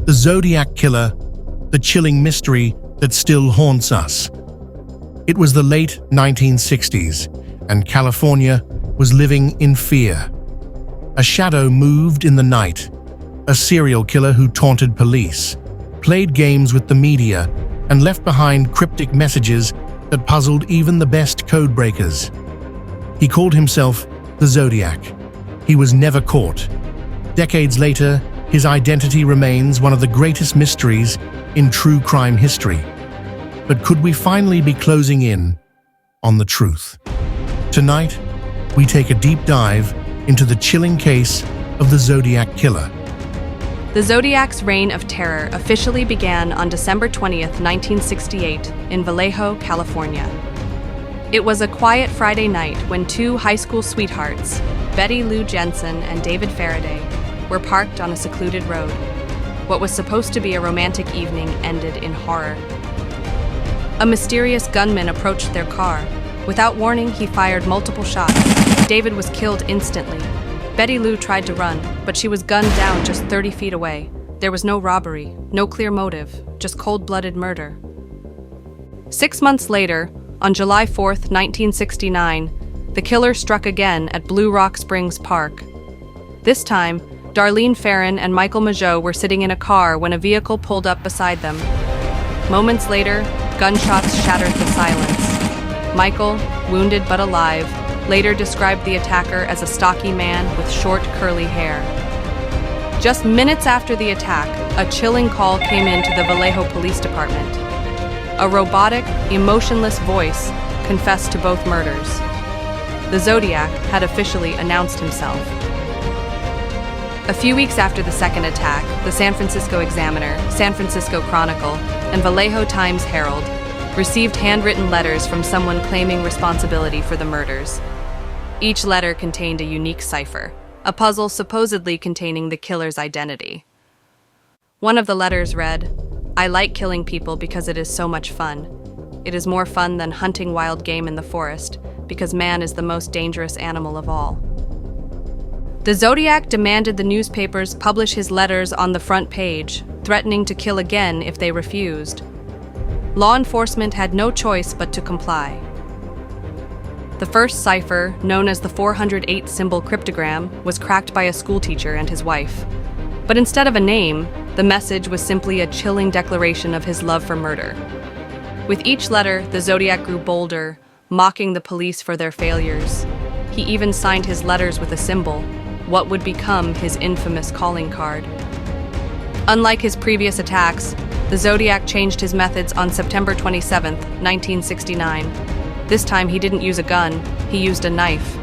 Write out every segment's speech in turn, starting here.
The Zodiac Killer, the chilling mystery that still haunts us. It was the late 1960s, and California was living in fear. A shadow moved in the night, a serial killer who taunted police, played games with the media, and left behind cryptic messages that puzzled even the best codebreakers. He called himself the Zodiac. He was never caught. Decades later, his identity remains one of the greatest mysteries in true crime history. But could we finally be closing in on the truth? Tonight, we take a deep dive into the chilling case of the Zodiac Killer. The Zodiac's reign of terror officially began on December 20th, 1968, in Vallejo, California. It was a quiet Friday night when two high school sweethearts, Betty Lou Jensen and David Faraday, were parked on a secluded road. What was supposed to be a romantic evening ended in horror. A mysterious gunman approached their car. Without warning, he fired multiple shots. David was killed instantly. Betty Lou tried to run, but she was gunned down just 30 feet away. There was no robbery, no clear motive, just cold-blooded murder. 6 months later, on July 4th, 1969, the killer struck again at Blue Rock Springs Park. This time, Darlene Ferrin and Michael Mageau were sitting in a car when a vehicle pulled up beside them. Moments later, gunshots shattered the silence. Michael, wounded but alive, later described the attacker as a stocky man with short, curly hair. Just minutes after the attack, a chilling call came into the Vallejo Police Department. A robotic, emotionless voice confessed to both murders. The Zodiac had officially announced himself. A few weeks after the second attack, the San Francisco Examiner, San Francisco Chronicle, and Vallejo Times-Herald received handwritten letters from someone claiming responsibility for the murders. Each letter contained a unique cipher, a puzzle supposedly containing the killer's identity. One of the letters read, "I like killing people because it is so much fun. It is more fun than hunting wild game in the forest, because man is the most dangerous animal of all." The Zodiac demanded the newspapers publish his letters on the front page, threatening to kill again if they refused. Law enforcement had no choice but to comply. The first cipher, known as the 408 symbol cryptogram, was cracked by a schoolteacher and his wife. But instead of a name, the message was simply a chilling declaration of his love for murder. With each letter, the Zodiac grew bolder, mocking the police for their failures. He even signed his letters with a symbol, what would become his infamous calling card. Unlike his previous attacks, the Zodiac changed his methods on September 27, 1969. This time he didn't use a gun, he used a knife.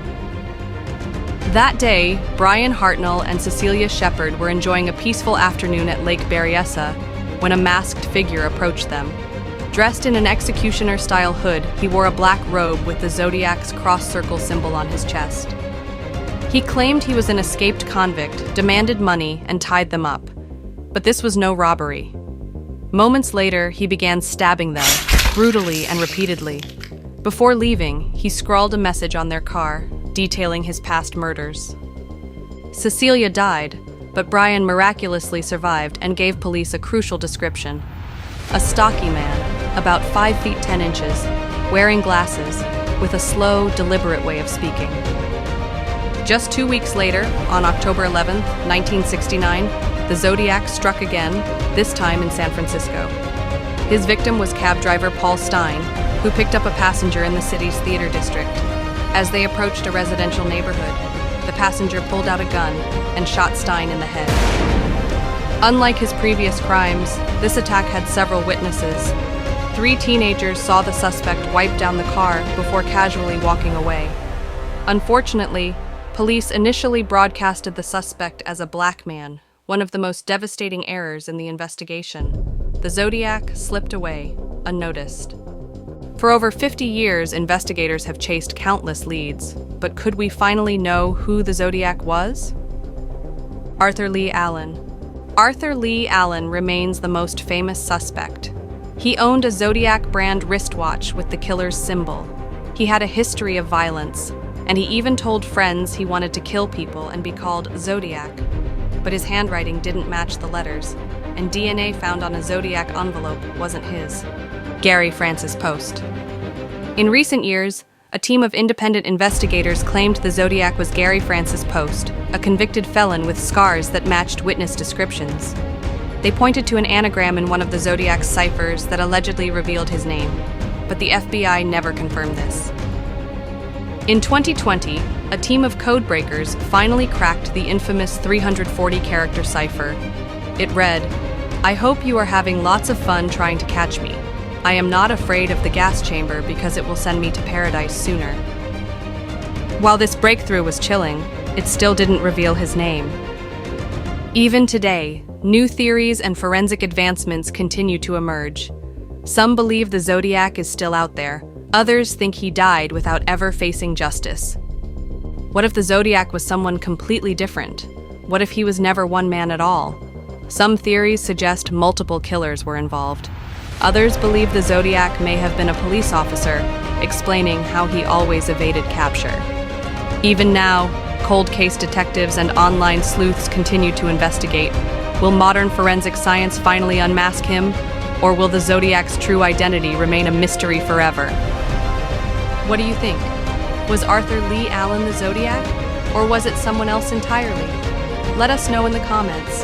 That day, Brian Hartnell and Cecilia Shepard were enjoying a peaceful afternoon at Lake Berryessa when a masked figure approached them. Dressed in an executioner-style hood, he wore a black robe with the Zodiac's cross-circle symbol on his chest. He claimed he was an escaped convict, demanded money, and tied them up. But this was no robbery. Moments later, he began stabbing them, brutally and repeatedly. Before leaving, he scrawled a message on their car, detailing his past murders. Cecilia died, but Brian miraculously survived and gave police a crucial description. A stocky man, about 5 feet 10 inches, wearing glasses, with a slow, deliberate way of speaking. Just 2 weeks later, on October 11, 1969, the Zodiac struck again, this time in San Francisco. His victim was cab driver Paul Stein, who picked up a passenger in the city's theater district. As they approached a residential neighborhood, the passenger pulled out a gun and shot Stein in the head. Unlike his previous crimes, this attack had several witnesses. 3 teenagers saw the suspect wipe down the car before casually walking away. Unfortunately, police initially broadcasted the suspect as a black man, one of the most devastating errors in the investigation. The Zodiac slipped away, unnoticed. For over 50 years, investigators have chased countless leads, but could we finally know who the Zodiac was? Arthur Lee Allen. Arthur Lee Allen remains the most famous suspect. He owned a Zodiac brand wristwatch with the killer's symbol. He had a history of violence, and he even told friends he wanted to kill people and be called Zodiac. But his handwriting didn't match the letters. and DNA found on a Zodiac envelope wasn't his. Gary Francis Post. In recent years, a team of independent investigators claimed the Zodiac was Gary Francis Post, a convicted felon with scars that matched witness descriptions. They pointed to an anagram in one of the Zodiac's ciphers that allegedly revealed his name, but the FBI never confirmed this. In 2020, a team of codebreakers finally cracked the infamous 340-character cipher. It read, "I hope you are having lots of fun trying to catch me. I am not afraid of the gas chamber because it will send me to paradise sooner." While this breakthrough was chilling, it still didn't reveal his name. Even today, new theories and forensic advancements continue to emerge. Some believe the Zodiac is still out there. Others think he died without ever facing justice. What if the Zodiac was someone completely different? What if he was never one man at all? Some theories suggest multiple killers were involved. Others believe the Zodiac may have been a police officer, explaining how he always evaded capture. Even now, cold case detectives and online sleuths continue to investigate. Will modern forensic science finally unmask him? Or will the Zodiac's true identity remain a mystery forever? What do you think? Was Arthur Lee Allen the Zodiac? Or was it someone else entirely? Let us know in the comments.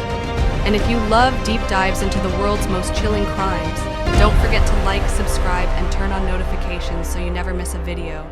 And if you love deep dives into the world's most chilling crimes, don't forget to like, subscribe, and turn on notifications so you never miss a video.